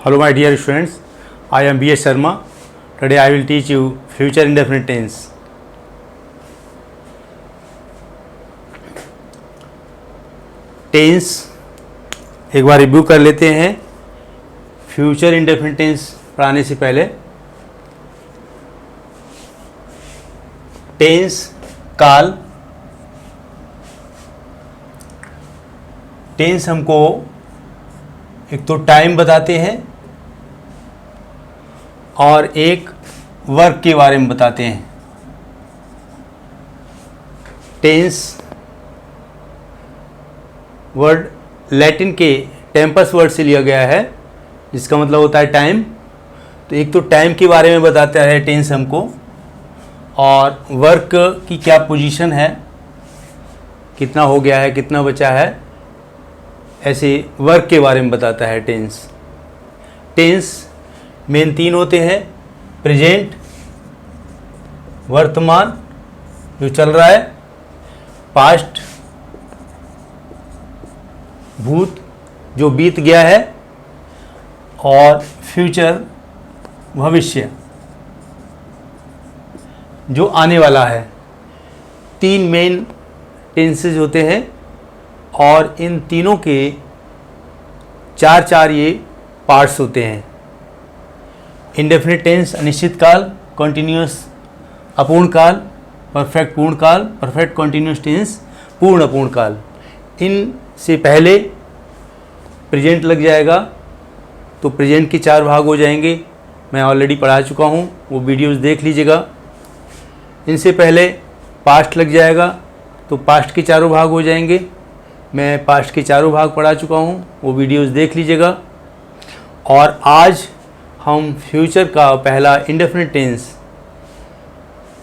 Hello my dear students, I am B.S. Sharma. Today I will teach you future indefinite tense. Tense एक बार review कर लेते हैं। Future indefinite tense पढ़ाने से पहले टेंस काल, टेंस हमको एक तो टाइम बताते हैं और एक वर्क के बारे में बताते हैं। टेंस वर्ड लैटिन के टेम्पस वर्ड से लिया गया है, जिसका मतलब होता है टाइम। तो एक तो टाइम के बारे में बताता है टेंस हमको, और वर्क की क्या पोजीशन है, कितना हो गया है, कितना बचा है, ऐसे वर्क के बारे में बताता है टेंस। टेंस मेन तीन होते हैं: प्रेजेंट, वर्तमान जो चल रहा है, पास्ट भूत जो बीत गया है, और फ्यूचर भविष्य जो आने वाला है। तीन मेन टेंसेस होते हैं और इन तीनों के चार चार ये पार्ट्स होते हैं। इंडेफिनिट टेंस अनिश्चित काल, कॉन्टिन्यूअस अपूर्ण काल, परफेक्ट पूर्ण काल, परफेक्ट कॉन्टिन्यूअस टेंस पूर्ण अपूर्ण काल। इन से पहले प्रेजेंट लग जाएगा तो प्रेजेंट के चार भाग हो जाएंगे। मैं ऑलरेडी पढ़ा चुका हूँ, वो वीडियोस देख लीजिएगा। इनसे पहले पास्ट लग जाएगा तो पास्ट के चारों भाग हो जाएंगे। मैं पास्ट के चारों भाग पढ़ा चुका हूँ, वो वीडियोस देख लीजिएगा। और आज हम फ्यूचर का पहला इंडेफिनिट टेंस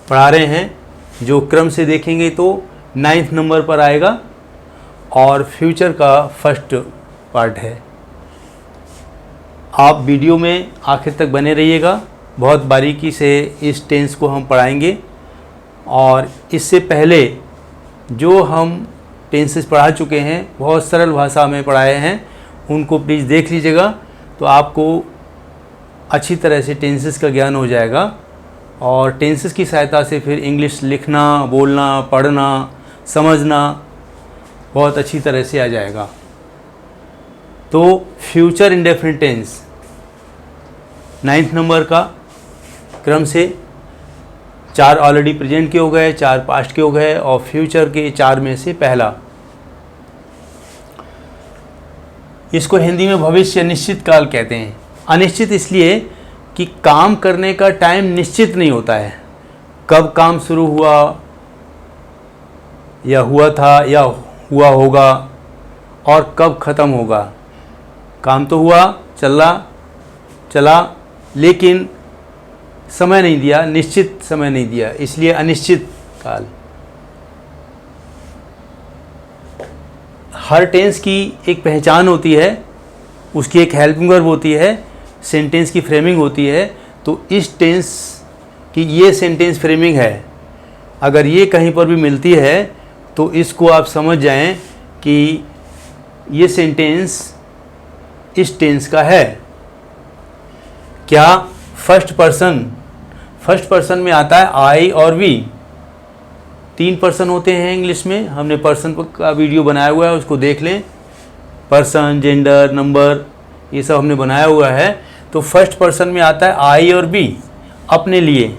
पढ़ा रहे हैं, जो क्रम से देखेंगे तो 9th नंबर पर आएगा और फ्यूचर का फर्स्ट पार्ट है। आप वीडियो में आखिर तक बने रहिएगा, बहुत बारीकी से इस टेंस को हम पढ़ाएंगे। और इससे पहले जो हम टेंसेस पढ़ा चुके हैं, बहुत सरल भाषा में पढ़ाए हैं, उनको प्लीज़ देख लीजिएगा, तो आपको अच्छी तरह से टेंसेस का ज्ञान हो जाएगा। और टेंसेस की सहायता से फिर इंग्लिश लिखना, बोलना, पढ़ना, समझना बहुत अच्छी तरह से आ जाएगा। तो future indefinite tense 9th number का क्रम से 4 ऑलरेडी प्रेजेंट के हो गए, 4 पास्ट के हो गए, और फ्यूचर के 4 में से पहला। इसको हिंदी में भविष्य निश्चित काल कहते हैं। अनिश्चित इसलिए कि काम करने का टाइम निश्चित नहीं होता है। कब काम शुरू हुआ, या हुआ था, या हुआ होगा, और कब ख़त्म होगा। काम तो हुआ, चला, लेकिन समय नहीं दिया, निश्चित समय नहीं दिया, इसलिए अनिश्चित काल। हर टेंस की एक पहचान होती है, उसकी एक हेल्पिंग वर्ब होती है, सेंटेंस की फ्रेमिंग होती है। तो इस टेंस की ये सेंटेंस फ्रेमिंग है। अगर ये कहीं पर भी मिलती है तो इसको आप समझ जाएं कि ये सेंटेंस इस टेंस का है। क्या फर्स्ट पर्सन में आता है आई और वी। 3 पर्सन होते हैं इंग्लिश में, हमने पर्सन का वीडियो बनाया हुआ है, उसको देख लें। पर्सन, जेंडर, नंबर, ये सब हमने बनाया हुआ है। तो फर्स्ट पर्सन में आता है आई और बी, अपने लिए,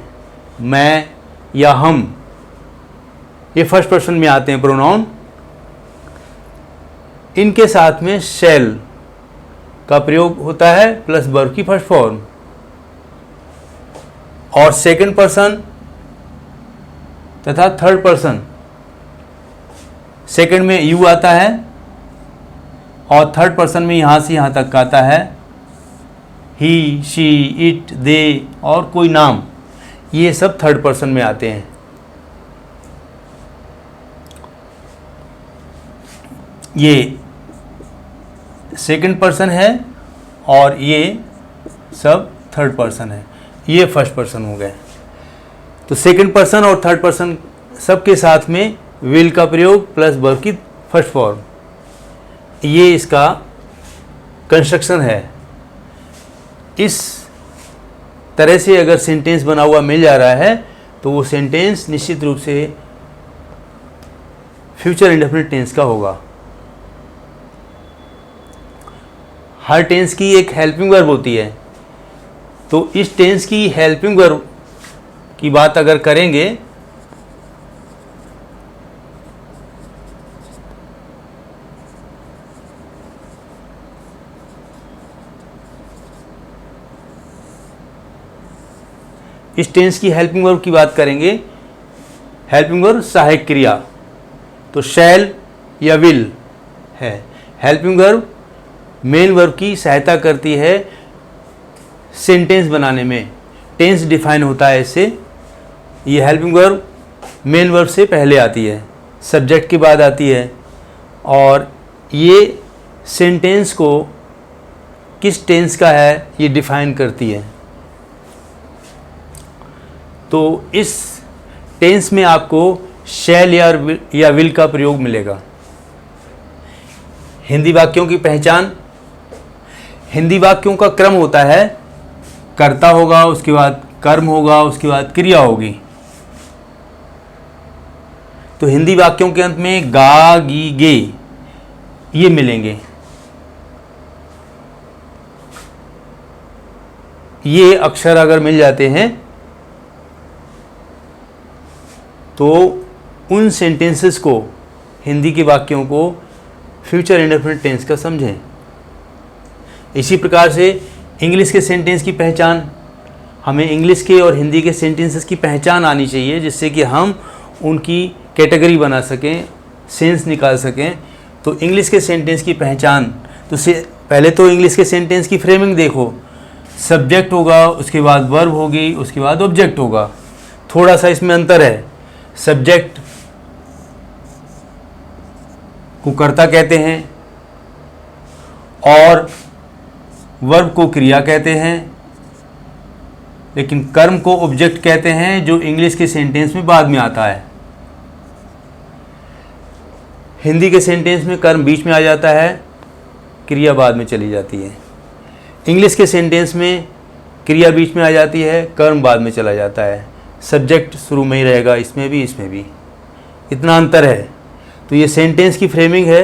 मैं या हम, ये फर्स्ट पर्सन में आते हैं प्रोनाउन। इनके साथ में शैल का प्रयोग होता है प्लस वर्ब की फर्स्ट फॉर्म। और सेकंड पर्सन तथा थर्ड पर्सन, सेकंड में यू आता है और थर्ड पर्सन में यहाँ से यहाँ तक आता है ही, शी, इट, दे, और कोई नाम, ये सब थर्ड पर्सन में आते हैं। ये सेकंड पर्सन है और ये सब थर्ड पर्सन है, ये फर्स्ट पर्सन हो गए। तो सेकंड पर्सन और थर्ड पर्सन सबके साथ में विल का प्रयोग प्लस वर्ब की फर्स्ट फॉर्म, ये इसका कंस्ट्रक्शन है। इस तरह से अगर सेंटेंस बना हुआ मिल जा रहा है तो वो सेंटेंस निश्चित रूप से फ्यूचर इंडेफिनिट टेंस का होगा। हर टेंस की एक हेल्पिंग वर्ब होती है, तो इस टेंस की हेल्पिंग वर्ब की बात अगर करेंगे इस टेंस की हेल्पिंग वर्ब की बात करेंगे, हेल्पिंग वर्ब सहायक क्रिया, तो शैल या विल है। हेल्पिंग वर्ब मेन वर्ब की सहायता करती है सेंटेंस बनाने में, टेंस डिफाइन होता है इससे। ये हेल्पिंग वर्ब मेन वर्ब से पहले आती है, सब्जेक्ट के बाद आती है, और ये सेंटेंस को किस टेंस का है ये डिफाइन करती है। तो इस टेंस में आपको शैल या विल का प्रयोग मिलेगा। हिंदी वाक्यों की पहचान, हिंदी वाक्यों का क्रम होता है, कर्ता होगा, उसके बाद कर्म होगा, उसके बाद क्रिया होगी। तो हिंदी वाक्यों के अंत में गा, गी, गे ये मिलेंगे। ये अक्षर अगर मिल जाते हैं तो उन सेंटेंसेस को, हिंदी के वाक्यों को फ्यूचर इंडेफिनिट टेंस का समझें। इसी प्रकार से इंग्लिश के सेंटेंस की पहचान, हमें इंग्लिश के और हिंदी के सेंटेंसेस की पहचान आनी चाहिए, जिससे कि हम उनकी कैटेगरी बना सकें, सेंस निकाल सकें। तो इंग्लिश के सेंटेंस की पहचान, तो पहले तो इंग्लिश के सेंटेंस की फ्रेमिंग देखो, सब्जेक्ट होगा, उसके बाद वर्ब होगी, उसके बाद ऑब्जेक्ट होगा। थोड़ा सा इसमें अंतर है, सब्जेक्ट को कर्ता कहते हैं और वर्ब को क्रिया कहते हैं, लेकिन कर्म को ऑब्जेक्ट कहते हैं, जो इंग्लिश के सेंटेंस में बाद में आता है। हिंदी के सेंटेंस में कर्म बीच में आ जाता है, क्रिया बाद में चली जाती है। इंग्लिश के सेंटेंस में क्रिया बीच में आ जाती है, कर्म बाद में चला जाता है, सब्जेक्ट शुरू में ही रहेगा, इसमें भी इसमें भी। इतना अंतर है। तो ये सेंटेंस की फ्रेमिंग है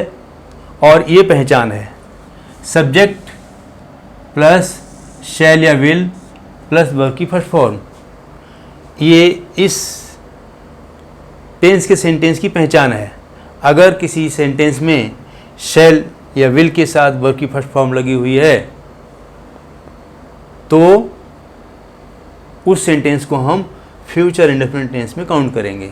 और ये पहचान है, सब्जेक्ट प्लस शैल या विल प्लस वर्ब की फर्स्ट फॉर्म, ये इस टेंस के सेंटेंस की पहचान है। अगर किसी सेंटेंस में शैल या विल के साथ वर्ब की फर्स्ट फॉर्म लगी हुई है तो उस सेंटेंस को हम फ्यूचर इंडेफिनिट टेंस में काउंट करेंगे।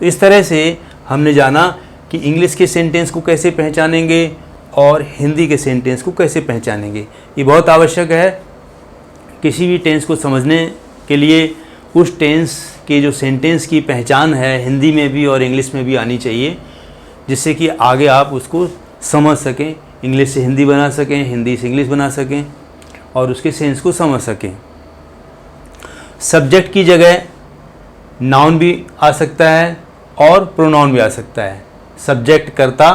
तो इस तरह से हमने जाना कि इंग्लिश के सेंटेंस को कैसे पहचानेंगे और हिंदी के सेंटेंस को कैसे पहचानेंगे। ये बहुत आवश्यक है किसी भी टेंस को समझने के लिए। उस टेंस के जो सेंटेंस की पहचान है हिंदी में भी और इंग्लिश में भी आनी चाहिए, जिससे कि आगे आप उसको समझ सकें, इंग्लिश से हिंदी बना सकें, हिंदी से इंग्लिश बना सकें और उसके सेंस को समझ सकें। सब्जेक्ट की जगह नाउन भी आ सकता है और प्रोनाउन भी आ सकता है। सब्जेक्ट कर्ता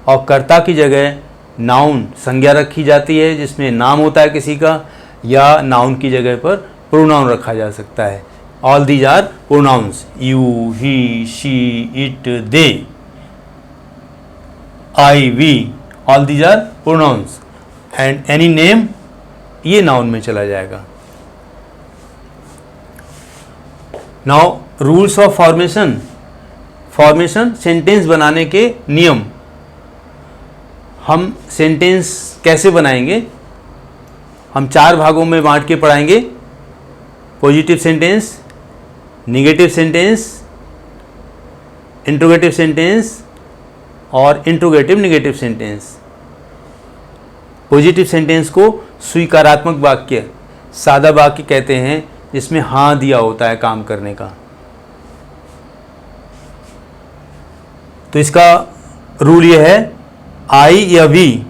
और कर्ता की जगह नाउन संज्ञा रखी जाती है जिसमें नाम होता है किसी का, या नाउन की जगह पर प्रोनाउन रखा जा सकता है। All these are pronouns, you, he, she, it, they, I, we, all these are pronouns and any name ये नाउन में चला जाएगा। Now rules of formation, formation sentence बनाने के नियम। हम सेंटेंस कैसे बनाएंगे, हम 4 भागों में बांट के पढ़ाएंगे। Positive sentence, negative sentence, interrogative sentence और interrogative negative sentence. Positive sentence को स्वीकारात्मक वाक्य, सादा वाक्य कहते हैं, जिसमें हाँ दिया होता है काम करने का। तो इसका रूल ये है, आई या वी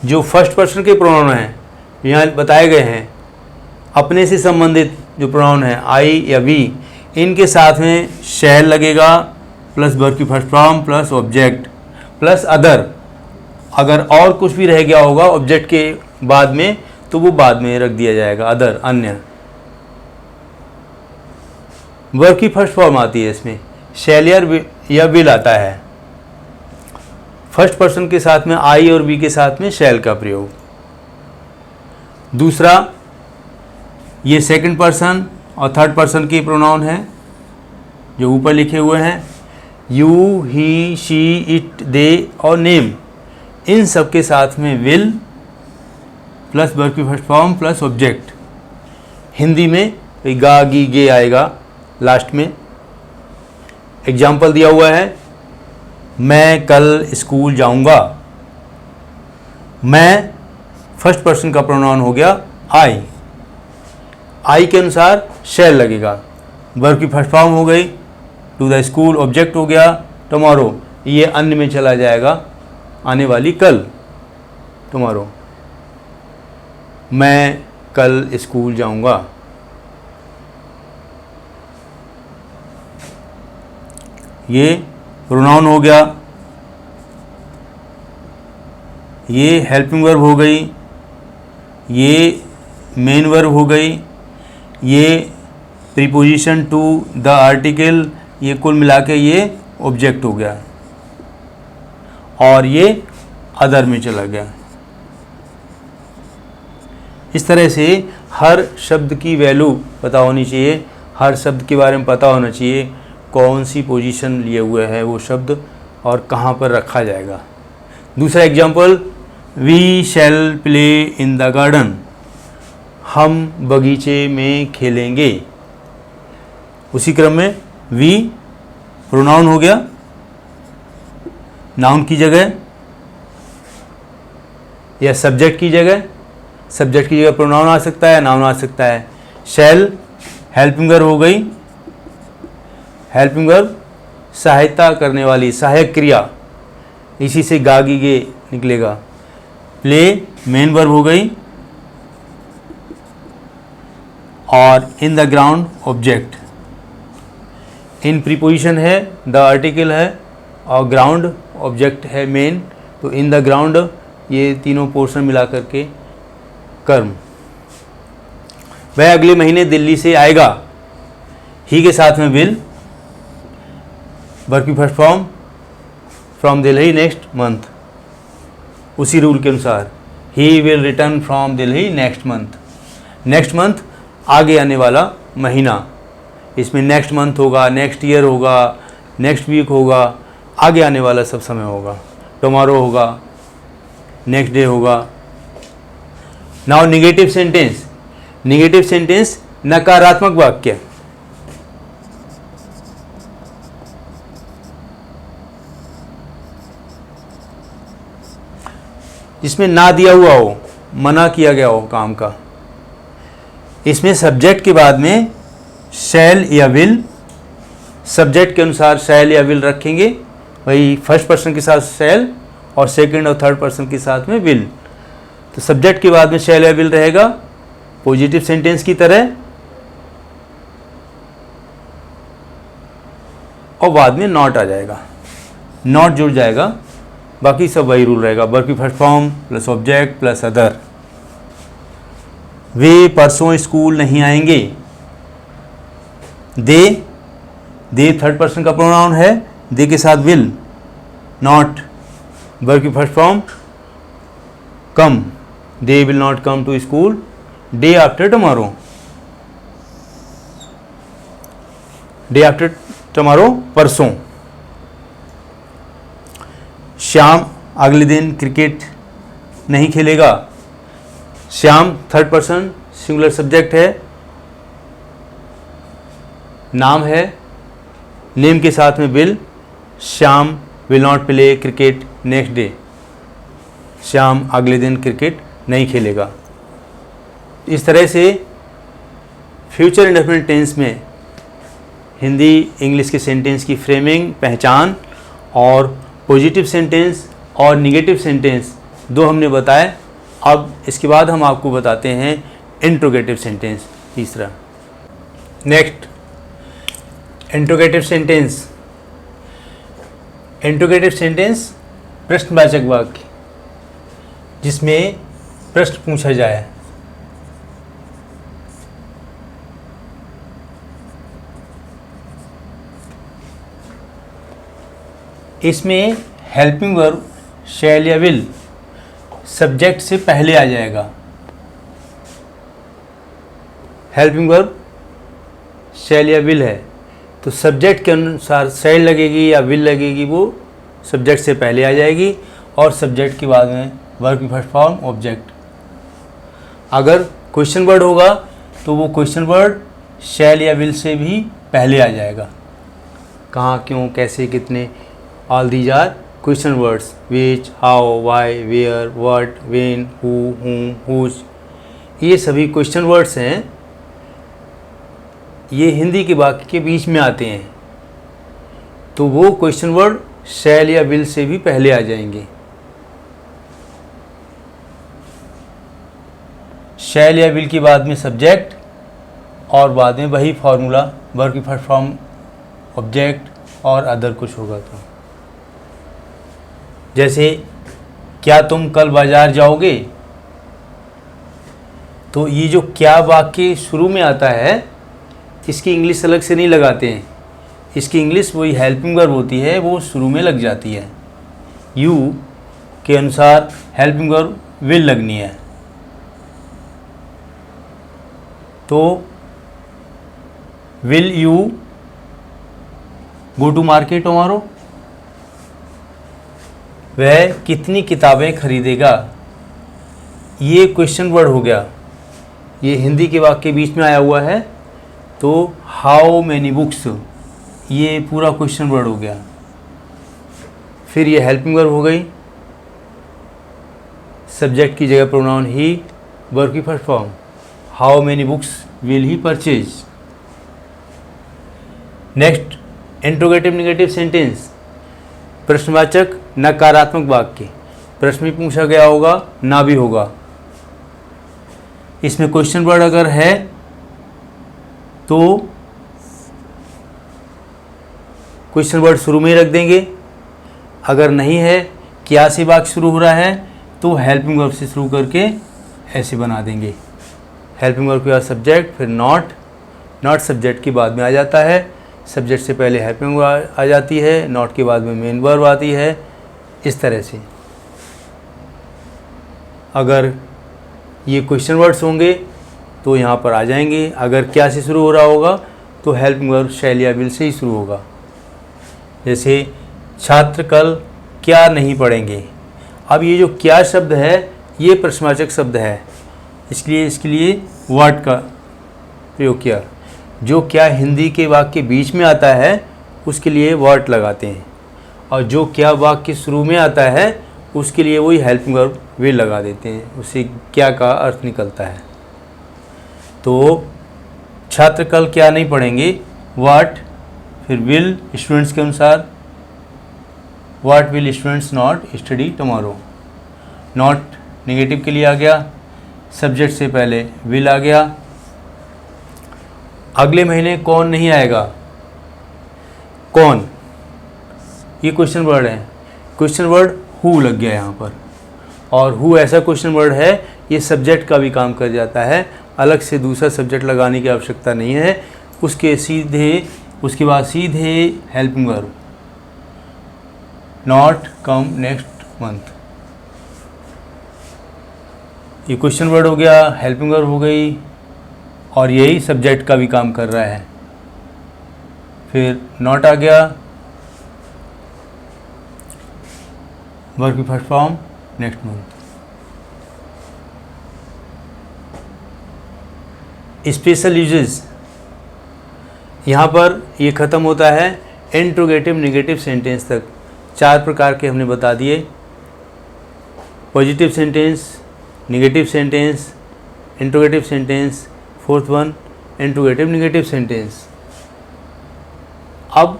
जो फर्स्ट पर्सन के प्रोनाउन हैं यहाँ बताए गए हैं, अपने से संबंधित जो प्रोनाउन है आई या वी, इनके साथ में शैल लगेगा प्लस वर्ब की first form plus object plus other. अगर और कुछ भी रह गया होगा ऑब्जेक्ट के बाद में तो वो बाद में रख दिया जाएगा, अदर, अन्य। वर्ब की फर्स्ट फॉर्म आती है इसमें, शैल या विल आता है। फर्स्ट पर्सन के साथ में आई और वी के साथ में शैल का प्रयोग। दूसरा, ये सेकंड पर्सन और थर्ड पर्सन के प्रोनाउन हैं जो ऊपर लिखे हुए हैं, यू, ही, शी, इट, दे और नेम। इन सब के साथ में विल प्लस वर्ब की first form plus object. Hindi में गा, गी, गे आएगा लास्ट में। एग्जाम्पल दिया हुआ है, मैं कल स्कूल जाऊंगा। मैं फर्स्ट पर्सन का प्रोनाउन हो गया आई। आई के अनुसार शैल लगेगा। वर्ब की फर्स्ट फॉर्म हो गई, टू द स्कूल ऑब्जेक्ट हो गया टुमारो। ये अन्य में चला जाएगा, आने वाली कल, टुमारो। मैं कल स्कूल जाऊंगा। ये प्रोनाउन हो गया, ये हेल्पिंग वर्ब हो गई, ये मेन वर्ब हो गई, ये प्रीपोजिशन टू द आर्टिकल, ये कुल मिला के ये ऑब्जेक्ट हो गया और ये अदर में चला गया। इस तरह से हर शब्द की वैल्यू पता होनी चाहिए, हर शब्द के बारे में पता होना चाहिए, कौन सी पोजीशन लिए हुए है वो शब्द और कहाँ पर रखा जाएगा। दूसरा example, we shall play in the garden. हम बगीचे में खेलेंगे। उसी क्रम में वी प्रोनाउन हो गया, नाउन की जगह या सब्जेक्ट की जगह। सब्जेक्ट की जगह प्रोनाउन आ सकता है, नाउन आ सकता है। शैल हेल्पिंग वर्ब हो गई। हेल्पिंग वर्ब सहायता करने वाली, सहायक क्रिया, इसी से गा, गी, गे निकलेगा। प्ले मेन वर्ब हो गई और in the ground object. In preposition है, द आर्टिकल है और ग्राउंड ऑब्जेक्ट है मेन, तो इन द ग्राउंड ये तीनों पोर्शन मिला करके कर्म। वह अगले महीने दिल्ली से आएगा। ही के साथ में विल, वर्ब की first form from Delhi next month. उसी रूल के अनुसार he will return from Delhi next month. Next month आगे आने वाला महीना, इसमें नेक्स्ट मंथ होगा, नेक्स्ट ईयर होगा, नेक्स्ट वीक होगा, आगे आने वाला सब समय होगा। टुमारो होगा, नेक्स्ट डे होगा। Now negative sentence. Negative sentence नकारात्मक वाक्य। जिसमें ना दिया हुआ हो, मना किया गया हो काम का। इसमें सब्जेक्ट के बाद में शैल या विल, सब्जेक्ट के अनुसार शैल या विल रखेंगे। वही फर्स्ट पर्सन के साथ शैल और सेकंड और थर्ड पर्सन के साथ में विल। तो सब्जेक्ट के बाद में शैल या विल रहेगा पॉजिटिव सेंटेंस की तरह, और बाद में नॉट आ जाएगा, नॉट जुड़ जाएगा। बाकी सब वही रूल रहेगा, वर्ब की first form plus object plus other. वे परसों स्कूल नहीं आएंगे। दे थर्ड पर्सन का प्रोनाउन है, दे के साथ विल, नॉट, वर्ब की first form come. They will not come to school day after tomorrow. Day after tomorrow परसों। श्याम अगले दिन क्रिकेट नहीं खेलेगा। Shyam third person singular subject है, नाम है, नेम के साथ में will. Shyam will not play cricket next day. Shyam अगले दिन क्रिकेट नहीं खेलेगा। इस तरह से फ्यूचर इंडेफिनिट टेंस में हिंदी इंग्लिश के सेंटेंस की फ्रेमिंग, पहचान और पॉजिटिव सेंटेंस और निगेटिव सेंटेंस दो हमने बताए। अब इसके बाद हम आपको बताते हैं इंट्रोगेटिव सेंटेंस, तीसरा। Next, interrogative sentence. Interrogative sentence प्रश्नवाचक वाक्य जिसमें प्रश्न पूछा जाए। इसमें हेल्पिंग वर्ब शैल या विल सब्जेक्ट से पहले आ जाएगा। हेल्पिंग वर्ब शैल या विल है तो सब्जेक्ट के अनुसार शैल लगेगी या विल लगेगी, वो सब्जेक्ट से पहले आ जाएगी और सब्जेक्ट के बाद में वर्ब की फर्स्ट फॉर्म ऑब्जेक्ट। अगर क्वेश्चन वर्ड होगा तो वो क्वेश्चन वर्ड शैल या विल से भी पहले आ जाएगा। कहाँ, क्यों, कैसे, कितने, all these are question words. Which, how, why, where, what, when, who, whom, whose, ये सभी क्वेश्चन वर्ड्स हैं। ये हिंदी के वाक्य के बीच में आते हैं तो वो क्वेश्चन वर्ड शैल या विल से भी पहले आ जाएंगे। शैल या विल के बाद में सब्जेक्ट और बाद में वही फॉर्मूला वर्ब की फर्स्ट फॉर्म ऑब्जेक्ट और अदर कुछ होगा। तो जैसे क्या तुम कल बाजार जाओगे, तो ये जो क्या वाक्य शुरू में आता है इसकी इंग्लिश अलग से नहीं लगाते हैं, इसकी इंग्लिश वही हेल्पिंग वर्ब होती है, वो शुरू में लग जाती है। यू के अनुसार हेल्पिंग वर्ब विल लगनी है। तो will you go to market tomorrow, वह कितनी किताबें खरीदेगा, ये क्वेश्चन वर्ड हो गया। ये हिंदी के वाक्य के बीच में आया हुआ है तो हाउ मैनी बुक्स, ये पूरा क्वेश्चन वर्ड हो गया। फिर ये हेल्पिंग वर्ब हो गई, सब्जेक्ट की जगह प्रोनाउन ही, वर्ब की first form. How many books will he purchase. Next interrogative negative sentence, प्रश्नवाचक नकारात्मक वाक्य। प्रश्न भी पूछा गया होगा, ना भी होगा। इसमें क्वेश्चन वर्ड अगर है तो क्वेश्चन वर्ड शुरू में ही रख देंगे, अगर नहीं है, क्या से वाक्य शुरू हो रहा है तो हेल्पिंग वर्ब से शुरू करके ऐसे बना देंगे। हेल्पिंग वर्ब के बाद सब्जेक्ट, फिर नॉट सब्जेक्ट के बाद में आ जाता है, सब्जेक्ट से पहले हेल्पिंग वर्ब आ जाती है, नॉट के बाद में मेन वर्ब आती है। इस तरह से अगर ये क्वेश्चन वर्ड्स होंगे तो यहाँ पर आ जाएंगे, अगर क्या से शुरू हो रहा होगा तो हेल्पिंग वर्ब शैल या विल से ही शुरू होगा। जैसे छात्र कल क्या नहीं पढ़ेंगे, अब ये जो क्या शब्द है ये प्रश्नवाचक शब्द है, इसलिए इसके लिए व्हाट का प्रयोग किया। जो क्या हिंदी के वाक्य के बीच में आता है उसके लिए व्हाट लगाते हैं, और जो क्या वाक्य शुरू में आता है उसके लिए वही हेल्पिंग वर्ब विल लगा देते हैं, उससे क्या का अर्थ निकलता है। तो छात्र कल क्या नहीं पढ़ेंगे, व्हाट, फिर विल स्टूडेंट्स के अनुसार, what will students not study tomorrow. Not negative के लिए आ गया, सब्जेक्ट से पहले विल आ गया। अगले महीने कौन नहीं आएगा, कौन, ये क्वेश्चन वर्ड है, क्वेश्चन वर्ड हु लग गया यहाँ पर, और हु ऐसा क्वेश्चन वर्ड है ये सब्जेक्ट का भी काम कर जाता है, अलग से दूसरा सब्जेक्ट लगाने की आवश्यकता नहीं है। उसके बाद सीधे helping verb, not come next month, ये क्वेश्चन वर्ड हो गया, हेल्पिंग वर्ब हो गई, और यही सब्जेक्ट का भी काम कर रहा है। फिर नॉट आ गया, वर्ब की first form next month. Special uses, यहाँ पर ये ख़त्म होता है इंट्रोगेटिव नेगेटिव सेंटेंस तक। 4 प्रकार के हमने बता दिए, positive sentence, negative sentence, interrogative sentence, fourth one interrogative negative sentence. अब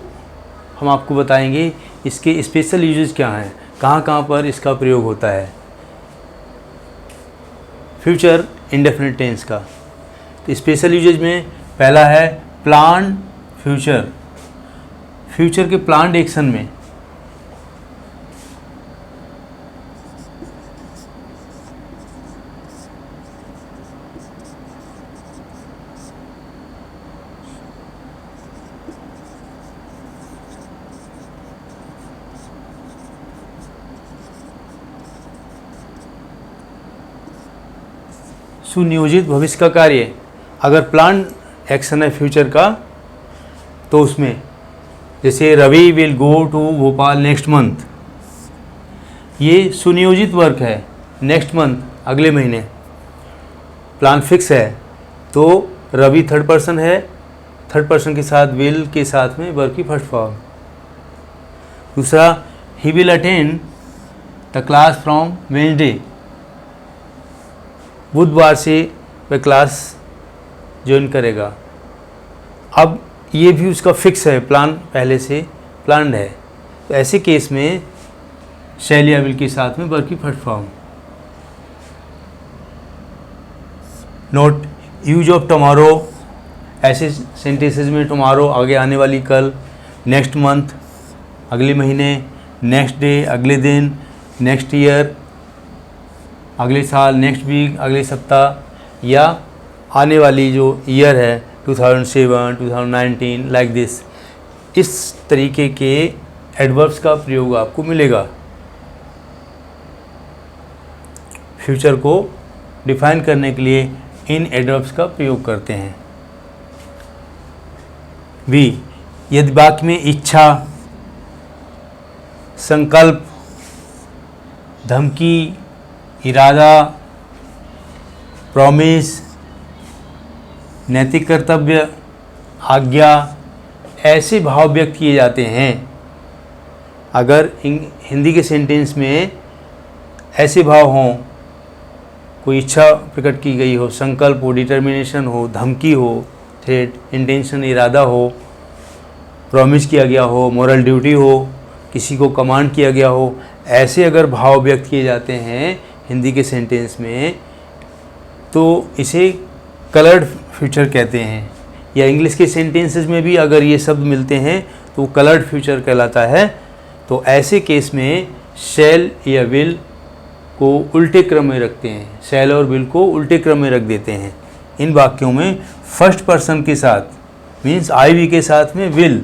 हम आपको बताएंगे इसके स्पेशल यूजेस क्या हैं, कहाँ कहाँ पर इसका प्रयोग होता है। फ्यूचर इंडेफिनिट टेंस का तो स्पेशल यूजेज में पहला है प्लान फ्यूचर, फ्यूचर के प्लान्ड एक्शन में सुनियोजित भविष्य का कार्य। अगर प्लान एक्शन है फ्यूचर का, तो उसमें जैसे Ravi will go to Bhopal next month, ये सुनियोजित वर्क है। नेक्स्ट मंथ, अगले महीने, प्लान फिक्स है, तो रवि थर्ड पर्सन है, थर्ड पर्सन के साथ विल के साथ में वर्ब की फर्स्ट फॉर्म। दूसरा, he will attend the class from Wednesday, बुधवार से वह क्लास ज्वाइन करेगा। अब ये भी उसका फिक्स है, प्लान पहले से प्लान्ड है, तो ऐसे केस में शैल या विल के साथ में वर्ब की first form. Note, use of tomorrow, ऐसे सेंटेंसेस में टुमारो आगे आने वाली कल, नेक्स्ट मंथ अगले महीने, नेक्स्ट डे अगले दिन, नेक्स्ट ईयर अगले साल, नेक्स्ट वीक अगले सप्ताह, या आने वाली जो ईयर है 2007, 2019, लाइक दिस। इस तरीके के एडवर्ब्स का प्रयोग आपको मिलेगा फ्यूचर को डिफाइन करने के लिए। इन एडवर्ब्स का प्रयोग करते हैं। बी, यदि वाक्य में इच्छा, संकल्प, धमकी, इरादा, प्रॉमिस, नैतिक कर्तव्य, आज्ञा, ऐसे भाव व्यक्त किए जाते हैं। अगर हिंदी के सेंटेंस में ऐसे भाव हों, कोई इच्छा प्रकट की गई हो, संकल्प हो, डिटर्मिनेशन हो, धमकी हो, थ्रेट, इंटेंशन, इरादा हो, प्रॉमिस किया गया हो, मॉरल ड्यूटी हो, किसी को कमांड किया गया हो, ऐसे अगर भाव व्यक्त किए जाते हैं हिंदी के सेंटेंस में, तो इसे कलर्ड फ्यूचर कहते हैं। या इंग्लिश के सेंटेंसेस में भी अगर ये शब्द मिलते हैं तो वो कलर्ड फ्यूचर कहलाता है। तो ऐसे केस में शैल या विल को उल्टे क्रम में रखते हैं, शैल और विल को उल्टे क्रम में रख देते हैं। इन वाक्यों में फर्स्ट पर्सन के साथ मीन्स आई वी के साथ में विल,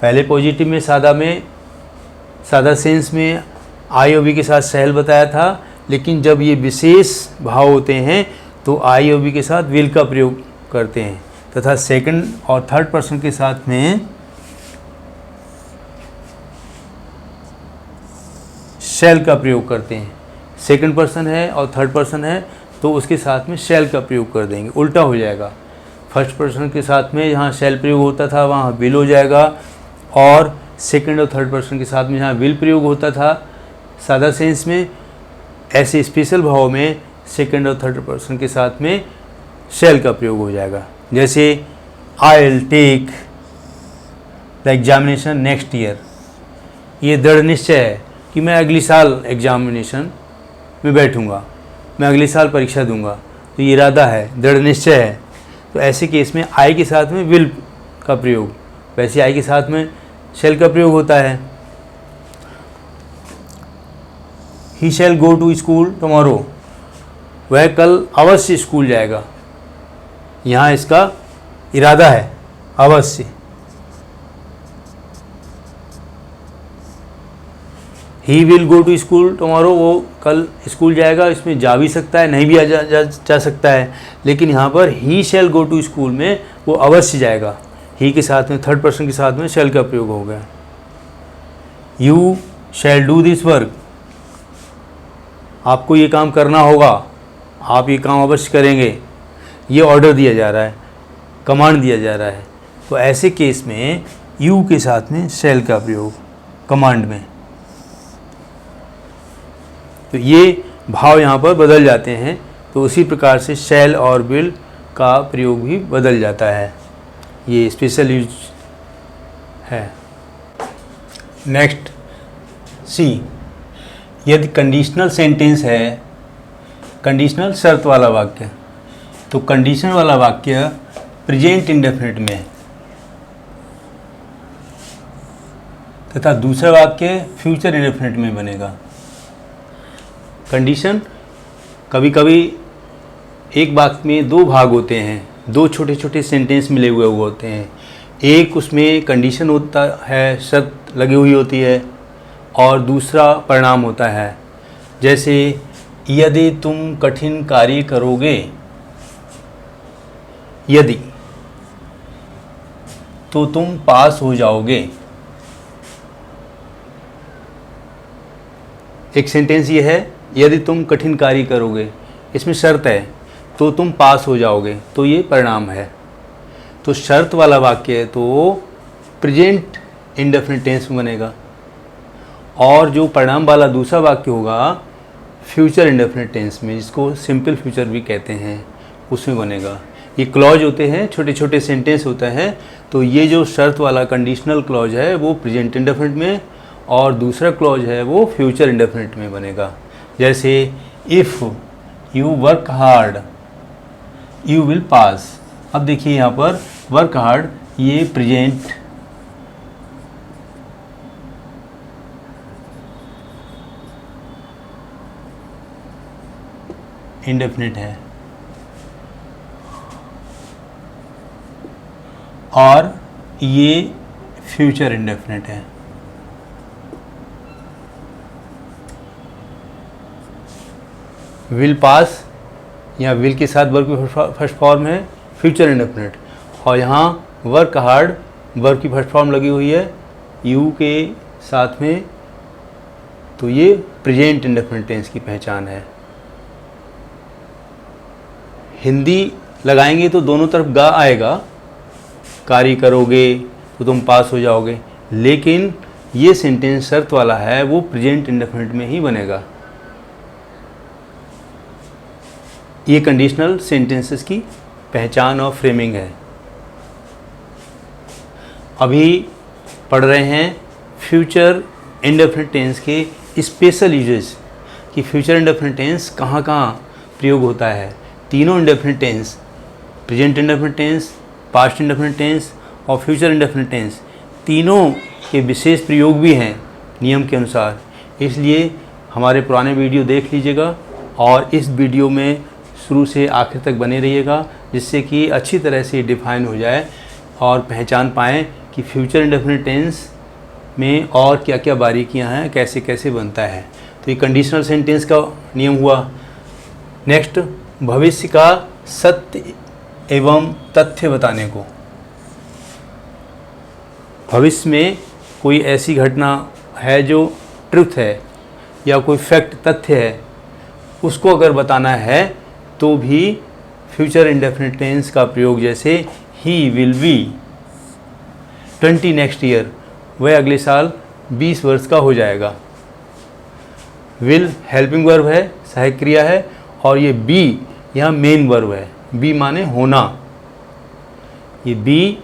पहले पॉजिटिव में सादा सेंस में आई और वी के साथ शैल बताया था, लेकिन जब ये विशेष भाव होते हैं तो आई और वी के साथ विल का प्रयोग करते हैं, तथा सेकंड और थर्ड पर्सन के साथ में शैल का प्रयोग करते हैं। सेकंड पर्सन है और थर्ड पर्सन है तो उसके साथ में शैल का प्रयोग कर देंगे, उल्टा हो जाएगा। फर्स्ट पर्सन के साथ में जहाँ शैल प्रयोग होता था वहाँ विल हो जाएगा, और सेकंड और थर्ड पर्सन के साथ में जहाँ विल प्रयोग होता था सादा सेंस में, ऐसे स्पेशल भाव में सेकंड और थर्ड पर्सन के साथ में शैल का प्रयोग हो जाएगा। जैसे I will take the examination next year, ये दृढ़ निश्चय है कि मैं अगली साल एग्जामिनेशन में बैठूंगा, मैं अगले साल परीक्षा दूंगा, तो ये इरादा है, दृढ़ निश्चय है। तो ऐसे केस में आई के साथ में विल का प्रयोग, वैसे आई के साथ में शैल का प्रयोग होता है। ही शैल गो टू स्कूल टुमारो, वह कल अवश्य स्कूल जाएगा, यहाँ इसका इरादा है अवश्य। He will go to school tomorrow, वो कल स्कूल जाएगा, इसमें जा भी सकता है, नहीं भी जा सकता है, लेकिन यहाँ पर ही शैल गो टू स्कूल में वो अवश्य जाएगा। ही के साथ में थर्ड पर्सन के साथ में शैल का प्रयोग हो गया। You shall do this work, आपको ये काम करना होगा, आप ये काम अवश्य करेंगे, ये ऑर्डर दिया जा रहा है, कमांड दिया जा रहा है। तो ऐसे केस में यू के साथ में शैल का प्रयोग कमांड में, तो ये भाव यहाँ पर बदल जाते हैं। तो उसी प्रकार से शैल और विल का प्रयोग भी बदल जाता है, ये स्पेशल यूज है। नेक्स्ट सी, यदि कंडीशनल सेंटेंस है, कंडीशनल शर्त वाला वाक्य, तो कंडीशन वाला वाक्य प्रेजेंट इंडेफिनिट में है, तथा दूसरा वाक्य फ्यूचर इंडेफिनिट में बनेगा। कंडीशन कभी कभी एक वाक्य में दो भाग होते हैं, दो छोटे छोटे सेंटेंस मिले हुए होते हैं। एक उसमें कंडीशन होता है, शर्त लगी हुई होती है, और दूसरा परिणाम होता है। जैसे यदि तुम कठिन कार्य करोगे, यदि, तो तुम पास हो जाओगे। एक सेंटेंस ये है, यदि तुम कठिन कार्य करोगे, इसमें शर्त है तो तुम पास हो जाओगे, तो ये परिणाम है। तो शर्त वाला वाक्य है तो प्रेजेंट इंडेफिनिट टेंस में बनेगा, और जो परिणाम वाला दूसरा वाक्य होगा फ्यूचर इंडेफिनिट टेंस में, जिसको सिंपल फ्यूचर भी कहते हैं, उसमें बनेगा। ये क्लॉज होते हैं, छोटे छोटे सेंटेंस होते हैं। तो ये जो शर्त वाला कंडीशनल क्लॉज है वो प्रेजेंट इंडेफिनिट में, और दूसरा क्लॉज है वो फ्यूचर इंडेफिनिट में बनेगा। जैसे if you work hard you will pass. अब देखिए यहाँ पर वर्क हार्ड, ये प्रेजेंट इंडेफिनिट है, और ये फ्यूचर इंडेफिनिट है। विल पास, यहाँ विल के साथ वर्ब की फर्स्ट फॉर्म है फ्यूचर इंडेफिनिट, और यहाँ वर्क हार्ड वर्ब की फर्स्ट फॉर्म लगी हुई है यू के साथ में, तो ये प्रेजेंट इंडेफिनिट टेंस की पहचान है। हिंदी लगाएंगे तो दोनों तरफ गा आएगा, कार्य करोगे तो तुम पास हो जाओगे, लेकिन ये सेंटेंस शर्त वाला है, वो प्रेजेंट इंडेफिनिट में ही बनेगा। ये कंडीशनल सेंटेंसेस की पहचान और फ्रेमिंग है। अभी पढ़ रहे हैं फ्यूचर इंडेफिनिट टेंस के स्पेशल यूजेस, कि फ्यूचर इंडेफिनिट टेंस कहाँ कहाँ प्रयोग होता है। तीनों indefinite tense, present indefinite tense, past indefinite tense और फ्यूचर इंडेफिनिट टेंस, तीनों के विशेष प्रयोग भी हैं नियम के अनुसार। इसलिए हमारे पुराने वीडियो देख लीजिएगा, और इस वीडियो में शुरू से आखिर तक बने रहिएगा, जिससे कि अच्छी तरह से डिफाइन हो जाए और पहचान पाएँ कि फ्यूचर इंडेफिनिट टेंस में और क्या क्या बारीकियां हैं, कैसे कैसे बनता है। तो ये कंडीशनल सेंटेंस का नियम हुआ। नेक्स्ट, भविष्य का सत्य एवं तथ्य बताने को। भविष्य में कोई ऐसी घटना है जो ट्रुथ है या कोई फैक्ट तथ्य है, उसको अगर बताना है तो भी फ्यूचर इंडेफिनिट टेंस का प्रयोग, जैसे he will be 20 next year, वह अगले साल 20 वर्ष का हो जाएगा। विल हेल्पिंग वर्ब है, सहायक क्रिया है, और ये बी यहाँ मेन वर्ब है। बी माने होना, ये बी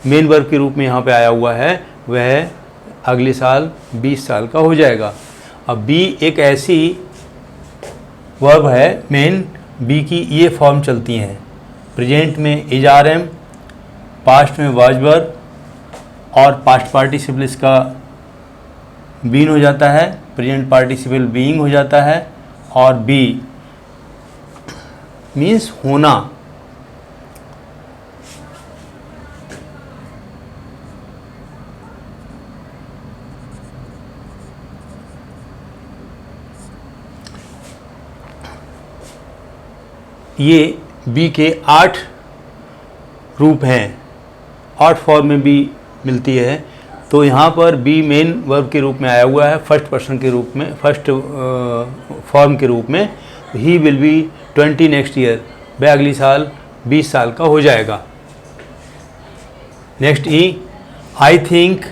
मेन वर्ब के रूप में यहाँ पे आया हुआ है, वह अगले साल 20 साल का हो जाएगा। अब बी एक ऐसी वर्ब है, मेन बी की ये फॉर्म चलती हैं। प्रेजेंट में इज आर एम, पास्ट में वाज वर्ब, और पास्ट पार्टिसिपल इसका बीन हो जाता है, प्रेजेंट पार्टिसिपल बीइंग हो जाता है, और बी मीन्स होना। ये बी के 8 रूप हैं, 8 फॉर्म में बी मिलती है। तो यहाँ पर बी मेन वर्ब के रूप में आया हुआ है, फर्स्ट पर्सन के रूप में, फर्स्ट फॉर्म के रूप में। He will be 20 next year, वह अगली साल 20 साल का हो जाएगा। Next E, I think,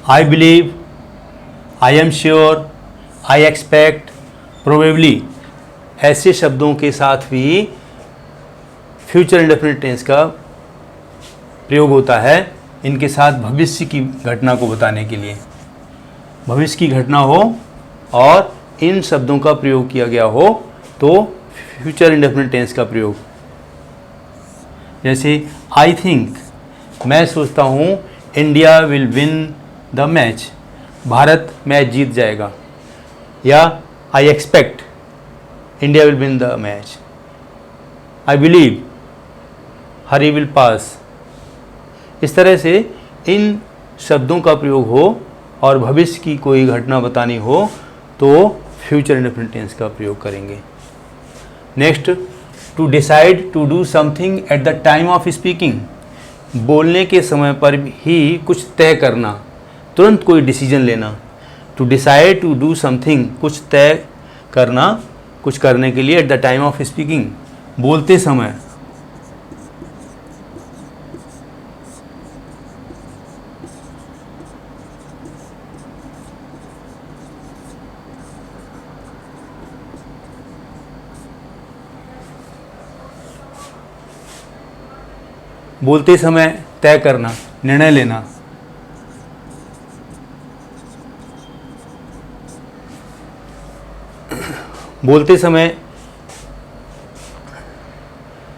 I believe, I am sure, I expect, probably, ऐसे शब्दों के साथ भी फ्यूचर इंडेफिनिट टेंस का प्रयोग होता है। इनके साथ भविष्य की घटना को बताने के लिए, भविष्य की घटना हो और इन शब्दों का प्रयोग किया गया हो तो फ्यूचर इंडेफिनिट टेंस का प्रयोग। जैसे आई थिंक, मैं सोचता हूँ India will win the match, Bharat match जीत जाएगा। या I expect India will win the match. I believe Hari will pass. इस तरह से इन शब्दों का प्रयोग हो और भविष्य की कोई घटना बतानी हो तो फ्यूचर इंडेफिनिट टेंस का प्रयोग करेंगे। Next, to decide to do something at the time of speaking, बोलने के समय पर ही कुछ तय करना, तुरंत कोई डिसीजन लेना। To decide to do something, कुछ तय करना, कुछ करने के लिए, at the time of speaking, बोलते समय। बोलते समय तय करना, निर्णय लेना। बोलते समय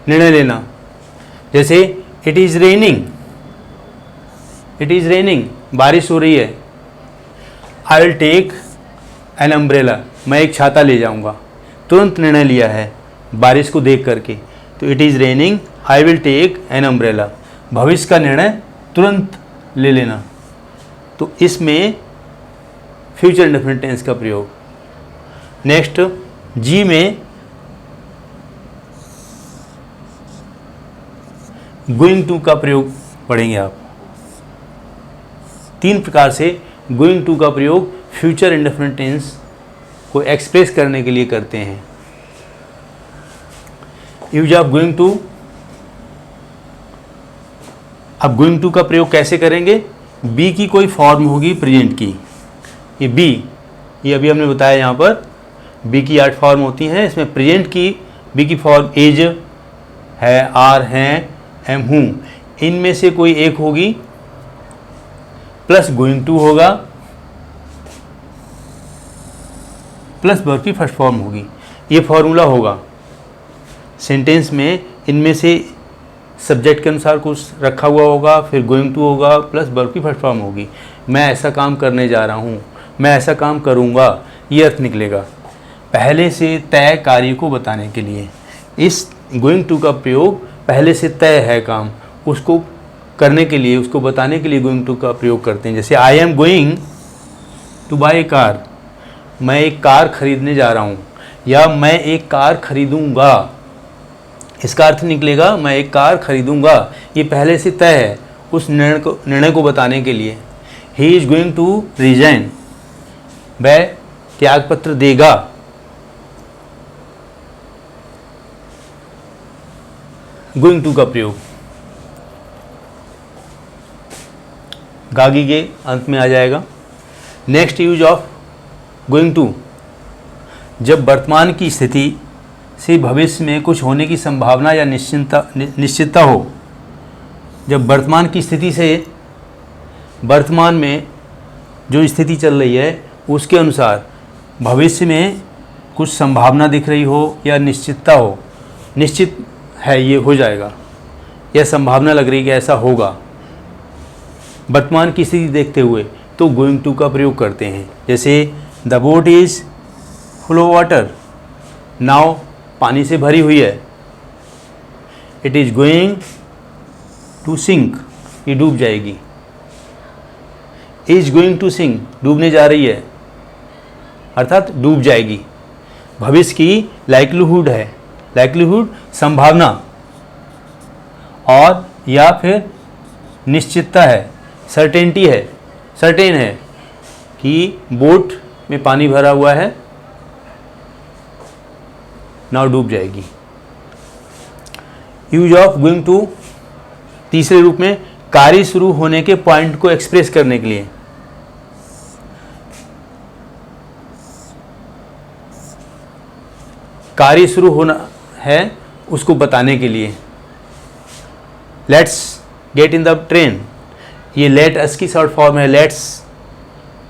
निर्णय लेना, जैसे it is raining, it is raining, बारिश हो रही है। I will take an umbrella, मैं एक छाता ले जाऊंगा। तुरंत निर्णय लिया है बारिश को देख करके। तो it is raining, I will take an umbrella, भविष्य का निर्णय तुरंत ले लेना। तो इसमें फ्यूचर इंडेफिनिट टेंस का प्रयोग। नेक्स्ट, जी में गोइंग टू का प्रयोग पढ़ेंगे आप। 3 प्रकार से गोइंग टू का प्रयोग फ्यूचर इंडेफिनिट टेंस को एक्सप्रेस करने के लिए करते हैं। यूज ऑफ गोइंग टू, अब गोइंग टू का प्रयोग कैसे करेंगे? बी की कोई फॉर्म होगी प्रेजेंट की, ये बी, ये अभी हमने बताया यहाँ पर बी की 8 फॉर्म होती हैं। इसमें प्रेजेंट की बी की फॉर्म इज है, आर हैं, एम हूँ, इनमें से कोई एक होगी, प्लस गोइंग टू होगा, प्लस वर्ब की फर्स्ट फॉर्म होगी। ये फॉर्मूला होगा सेंटेंस में, इनमें से सब्जेक्ट के अनुसार कुछ रखा हुआ होगा, फिर गोइंग टू होगा, प्लस वर्ब की फर्स्ट फॉर्म होगी। मैं ऐसा काम करने जा रहा हूँ, मैं ऐसा काम करूँगा, ये अर्थ निकलेगा। पहले से तय कार्य को बताने के लिए इस गोइंग टू का प्रयोग, पहले से तय है काम, उसको करने के लिए, उसको बताने के लिए गोइंग टू का प्रयोग करते हैं। जैसे I am going to buy a car, मैं एक कार खरीदने जा रहा हूँ, या मैं एक कार खरीदूँगा, इसका अर्थ निकलेगा मैं एक कार खरीदूँगा। ये पहले से तय है, उस निर्णय को बताने के लिए। He is going to resign, वह त्यागपत्र देगा। गोइंग टू का प्रयोग गागी के अंत में आ जाएगा। Next, use of going to, जब वर्तमान की स्थिति से भविष्य में कुछ होने की संभावना या निश्चितता हो। जब वर्तमान की स्थिति से वर्तमान में जो स्थिति चल रही है उसके अनुसार भविष्य में कुछ संभावना दिख रही हो या निश्चितता हो, निश्चित है ये हो जाएगा, या संभावना लग रही है कि ऐसा होगा, वर्तमान की स्थिति देखते हुए, तो गोइंग टू का प्रयोग करते हैं। जैसे the boat is full of water, नाव पानी से भरी हुई है। It is going to sink, ये डूब जाएगी। इज गोइंग टू सिंक, डूबने जा रही है, अर्थात डूब जाएगी। भविष्य की लाइक्लीहुड है, लाइक्लीहुड संभावना, और या फिर निश्चितता है, सर्टेनिटी है, सर्टेन है कि बोट में पानी भरा हुआ है, नाव डूब जाएगी। यूज ऑफ गोइंग टू तीसरे रूप में कार्य शुरू होने के पॉइंट को एक्सप्रेस करने के लिए। कार्य शुरू होना है उसको बताने के लिए। Let's get in the train, ये लेट अस की शॉर्ट फॉर्म है।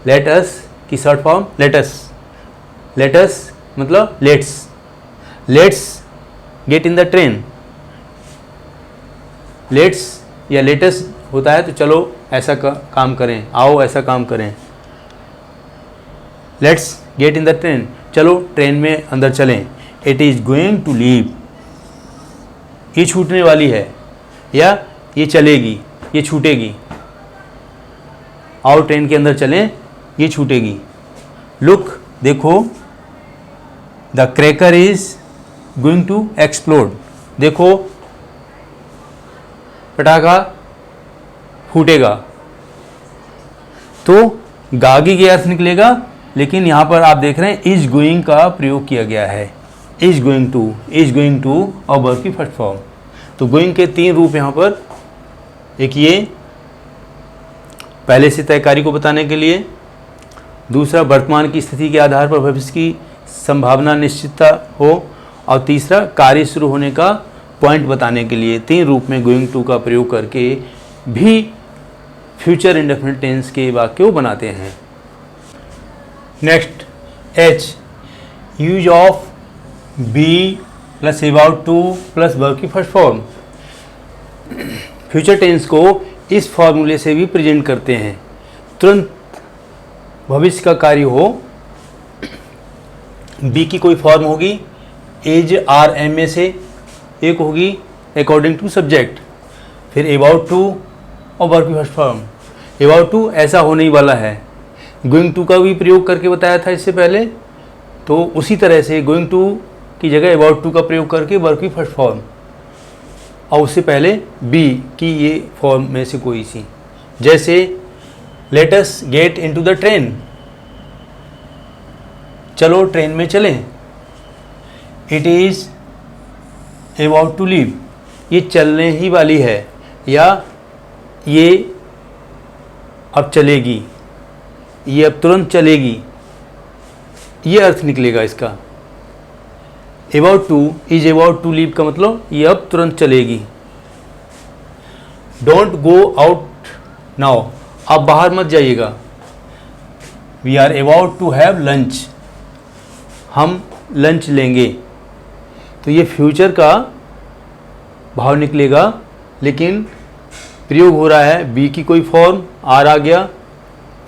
लेट अस की शॉर्ट फॉर्म लेट अस मतलब let's get in the train. Let's या लेटस होता है तो चलो ऐसा काम करें, आओ ऐसा काम करें। Let's get in the train, चलो ट्रेन में अंदर चलें। It is going to leave, ये छूटने वाली है, या ये चलेगी, ये छूटेगी। आओ ट्रेन के अंदर चलें, ये छूटेगी। लुक, देखो, the cracker is going to explode. देखो पटाखा फूटेगा, तो गागी के अर्थ निकलेगा, लेकिन यहाँ पर आप देख रहे हैं इज गोइंग का प्रयोग किया गया है। इज गोइंग टू और वर्ब की फर्स्ट फॉर्म। तो गोइंग के 3 रूप यहाँ पर, एक ये पहले से तय कार्य को बताने के लिए, दूसरा वर्तमान की स्थिति के आधार पर भविष्य की संभावना निश्चितता हो, और तीसरा कार्य शुरू होने का पॉइंट बताने के लिए 3 रूप में गोइंग टू का प्रयोग करके भी फ्यूचर इंडेफिनिट टेंस के वाक्य को बनाते हैं। Next H, use of be plus about to plus verb की फर्स्ट फॉर्म। फ्यूचर टेंस को इस फॉर्मूले से भी प्रेजेंट करते हैं। तुरंत भविष्य का कार्य हो, बी की कोई फॉर्म होगी, एज आर एम में से एक होगी अकॉर्डिंग टू सब्जेक्ट, फिर अबाउट टू और वर्ब की फर्स्ट फॉर्म। अबाउट टू ऐसा होने ही वाला है, गोइंग टू का भी प्रयोग करके बताया था इससे पहले, तो उसी तरह से गोइंग टू की जगह अबाउट टू का प्रयोग करके वर्ब की फर्स्ट फॉर्म, और उससे पहले बी की ये फॉर्म में से कोई सी, जैसे let us get into the train, चलो ट्रेन में चलें। It is about to leave, ये चलने ही वाली है, या ये अब चलेगी, ये अब तुरंत चलेगी, ये अर्थ निकलेगा इसका। About to, is about to leave का मतलब ये अब तुरंत चलेगी। डोंट गो आउट नाउ, आप बाहर मत जाइएगा। We are about to have lunch, हम लंच लेंगे। तो ये फ्यूचर का भाव निकलेगा, लेकिन प्रयोग हो रहा है बी की कोई फॉर्म, आर आ गया,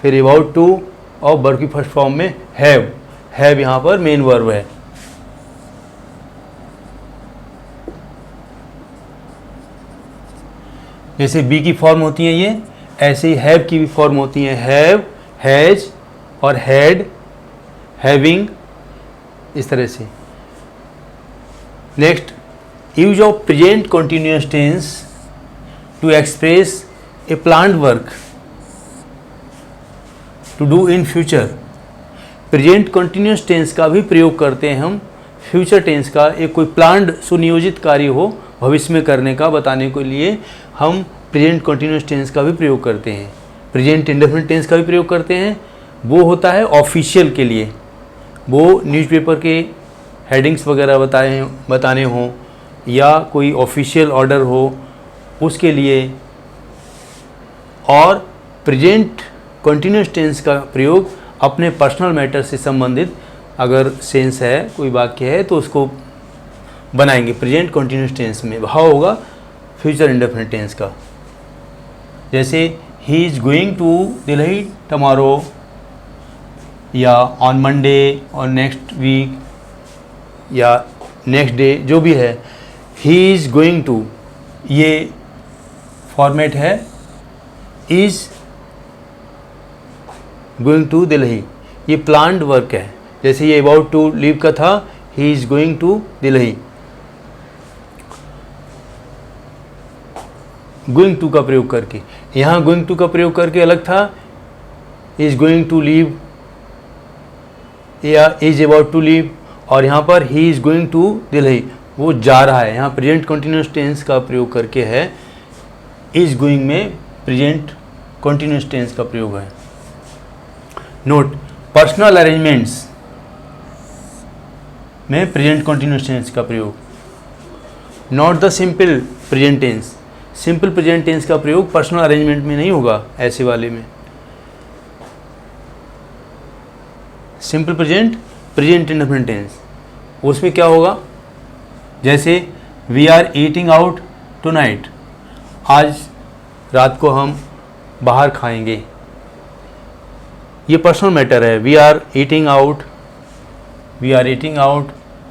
फिर अबाउट टू और वर्ब की फर्स्ट फॉर्म में हैव यहाँ पर मेन वर्ब है। जैसे बी की फॉर्म होती है ये, ऐसे ही हैव की भी फॉर्म होती है, हैव, हैज और हैड, हैविंग, इस तरह से। Next, use of present continuous tense to express a planned work to do in future. Present continuous tense का भी प्रयोग करते हैं हम फ्यूचर टेंस का, एक कोई प्लान्ड सुनियोजित कार्य हो भविष्य में करने का बताने के लिए हम प्रेजेंट कंटिन्यूअस टेंस का भी प्रयोग करते हैं। प्रेजेंट इंडेफिनिट टेंस का भी प्रयोग करते हैं, वो होता है ऑफिशियल के लिए, वो न्यूज़पेपर के हेडिंग्स वगैरह बताने हों या कोई ऑफिशियल ऑर्डर हो उसके लिए। और प्रेजेंट कंटिन्यूअस टेंस का प्रयोग अपने पर्सनल मैटर से संबंधित अगर सेंस है, कोई वाक्य है, तो उसको बनाएंगे प्रेजेंट कंटिन्यूअस टेंस में। भाव होगा फ्यूचर इंडेफिनिट टेंस का, जैसे he is going to Delhi tomorrow, या ऑन मंडे और नेक्स्ट वीक या नेक्स्ट डे, जो भी है, ही इज़ गोइंग टू, ये फॉर्मेट है इज़ गोइंग टू दिल्ली, ये प्लान्ड वर्क है। जैसे ये अबाउट टू लीव का था, he is going to Delhi, going to का प्रयोग करके। यहाँ गोइंग टू का प्रयोग करके अलग था, इज़ गोइंग टू लीव या इज अबाउट टू लीव, और यहाँ पर he is going to Delhi, वो जा रहा है। यहाँ प्रेजेंट कंटिन्यूअस टेंस का प्रयोग करके है, इज गोइंग में प्रेजेंट कंटिन्यूअस टेंस का प्रयोग है। नोट, पर्सनल अरेंजमेंट्स में प्रेजेंट कंटिन्यूअस टेंस का प्रयोग, not the simple present tense. Simple present tense का प्रयोग पर्सनल अरेंजमेंट में नहीं होगा, ऐसे वाले में। सिंपल प्रेजेंट इंडेफिनिट टेंस, उसमें क्या होगा, जैसे we are eating out tonight, आज रात को हम बाहर खाएंगे, ये पर्सनल मैटर है। We are eating out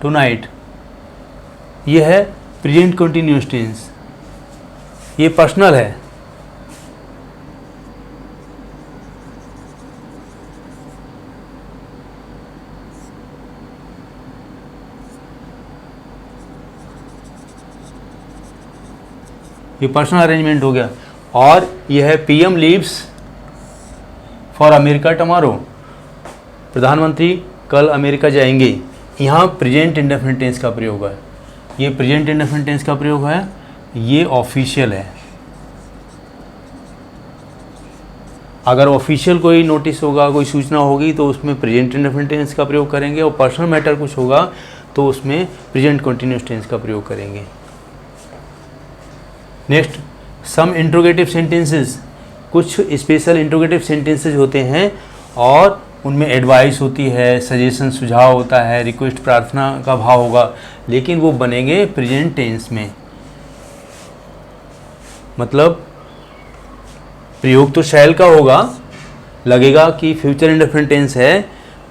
tonight, ये है प्रेजेंट कंटिन्यूअस टेंस, ये पर्सनल है। ये पर्सनल अरेंजमेंट हो गया। और यह है PM leaves for America tomorrow, प्रधानमंत्री कल अमेरिका जाएंगे। यहाँ प्रेजेंट इंडेफिनिट टेंस का प्रयोग है, ये प्रेजेंट इंडेफिनिट टेंस का प्रयोग है, ये ऑफिशियल है। अगर ऑफिशियल कोई नोटिस होगा, कोई सूचना होगी तो उसमें प्रेजेंट इंडेफिनिट टेंस का प्रयोग करेंगे, और पर्सनल मैटर कुछ होगा तो उसमें प्रेजेंट कंटिन्यूअस टेंस का प्रयोग करेंगे। नेक्स्ट, सम इंट्रोगेटिव सेंटेंसेस, कुछ स्पेशल इंट्रोगेटिव सेंटेंसेस होते हैं और उनमें एडवाइस होती है, सजेशन सुझाव होता है, रिक्वेस्ट प्रार्थना का भाव होगा, लेकिन वो बनेंगे प्रेजेंट टेंस में। मतलब प्रयोग तो शैल का होगा, लगेगा कि फ्यूचर इंडेफिनिट टेंस है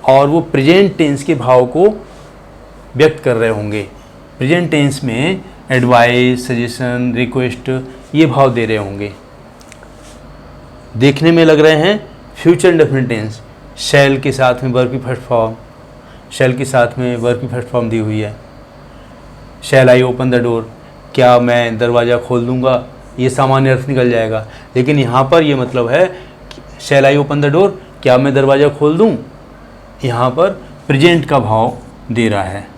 और वो प्रेजेंट टेंस के भाव को व्यक्त कर रहे होंगे। प्रेजेंट टेंस में एडवाइस, सजेशन, रिक्वेस्ट ये भाव दे रहे होंगे। देखने में लग रहे हैं फ्यूचर इंडेफिनिट टेंस, शैल के साथ में वर्ब की फर्स्ट फॉर्म, शैल के साथ में वर्ब की फर्स्ट फॉर्म दी हुई है। Shall I open the door, क्या मैं दरवाज़ा खोल दूंगा, ये सामान्य अर्थ निकल जाएगा। लेकिन यहाँ पर ये मतलब है shall I open the door, क्या मैं दरवाज़ा खोल दूँ, यहाँ पर प्रेजेंट का भाव दे रहा है।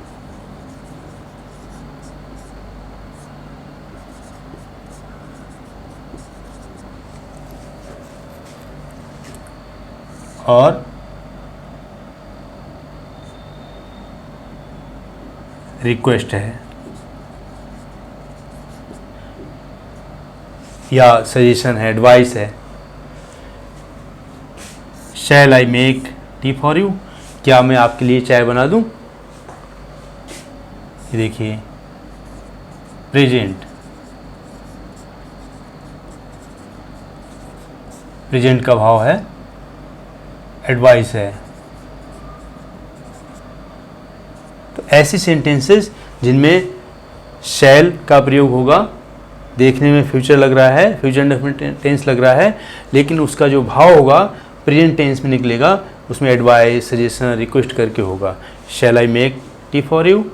और रिक्वेस्ट है या सजेशन है, एडवाइस है। Shall I make tea for you, क्या मैं आपके लिए चाय बना दूं। ये देखिए प्रेजेंट, प्रेजेंट का भाव है, एडवाइस है। तो ऐसी सेंटेंसेस जिनमें शैल का प्रयोग होगा, देखने में फ्यूचर लग रहा है, फ्यूचर इंडेफिनिट टेंस लग रहा है, लेकिन उसका जो भाव होगा प्रेजेंट टेंस में निकलेगा, उसमें एडवाइस, सजेशन, रिक्वेस्ट करके होगा। Shall I make tea for you,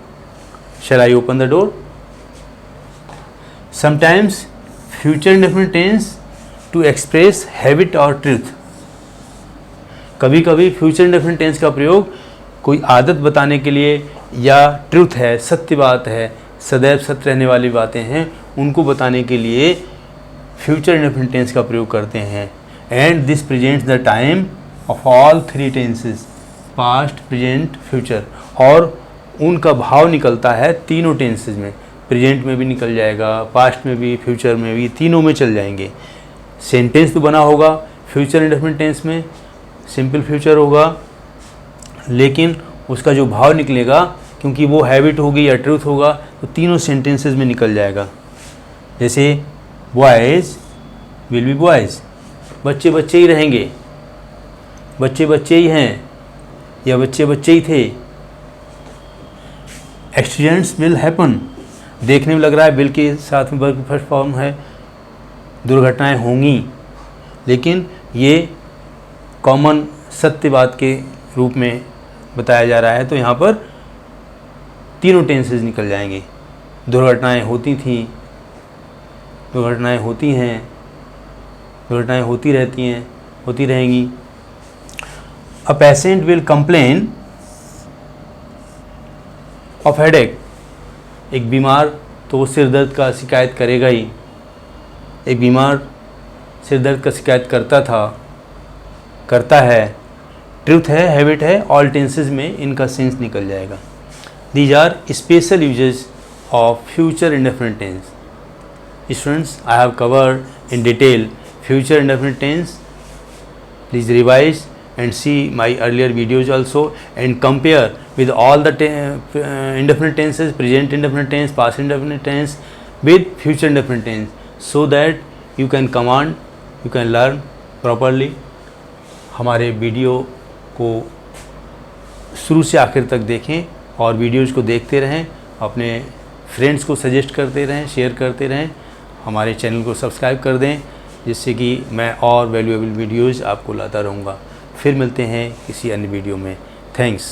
shall I open the door. Sometimes future indefinite tense to express habit और ट्रुथ, कभी कभी फ्यूचर इंडेफिनिट टेंस का प्रयोग कोई आदत बताने के लिए, या ट्रुथ है, सत्य बात है, सदैव सत्य रहने वाली बातें हैं, उनको बताने के लिए फ्यूचर इंडेफिनिट टेंस का प्रयोग करते हैं। And this presents the time of all three tenses, past, present, future, और उनका भाव निकलता है तीनों टेंसेस में। प्रेजेंट में भी निकल जाएगा, पास्ट में भी, फ्यूचर में भी, तीनों में चल जाएंगे। सेंटेंस तो बना होगा फ्यूचर इंडेफिनिट टेंस में, सिंपल फ्यूचर होगा, लेकिन उसका जो भाव निकलेगा, क्योंकि वो हैबिट होगी या ट्रूथ होगा, तो तीनों सेंटेंसेस में निकल जाएगा। जैसे बॉयज़ विल बी बॉयज़, बच्चे बच्चे ही रहेंगे, बच्चे बच्चे ही हैं या बच्चे बच्चे ही थे। एक्सीडेंट्स विल हैपन, देखने में लग रहा है विल के साथ में वर्ब की फर्स्ट फॉर्म है, दुर्घटनाएं होंगी, लेकिन ये कॉमन सत्यवाद के रूप में बताया जा रहा है, तो यहाँ पर तीनों टेंसेस निकल जाएंगे। दुर्घटनाएं होती थीं, दुर्घटनाएं होती हैं, दुर्घटनाएं होती रहती हैं, होती रहेंगी। A patient will complain of headache, एक बीमार तो वो सिर दर्द का शिकायत करेगा ही, एक बीमार सिर दर्द का शिकायत करता था, करता है। ट्रुथ है, हैबिट है, ऑल टेंसेस में इनका सेंस निकल जाएगा। These are special uses of future indefinite tense. Students, I have covered in detail future indefinite tense. Please revise and see my earlier videos also, and compare with all the indefinite tenses, present indefinite tense, past indefinite tense with future indefinite tense, so that you can command, you can learn properly. हमारे video को शुरू से आखिर तक देखें और videos को देखते रहें, अपने फ्रेंड्स को सजेस्ट करते रहें, शेयर करते रहें, हमारे चैनल को सब्सक्राइब कर दें, जिससे कि मैं और वैल्यूएबल वीडियोज़ आपको लाता रहूँगा। फिर मिलते हैं किसी अन्य वीडियो में। थैंक्स।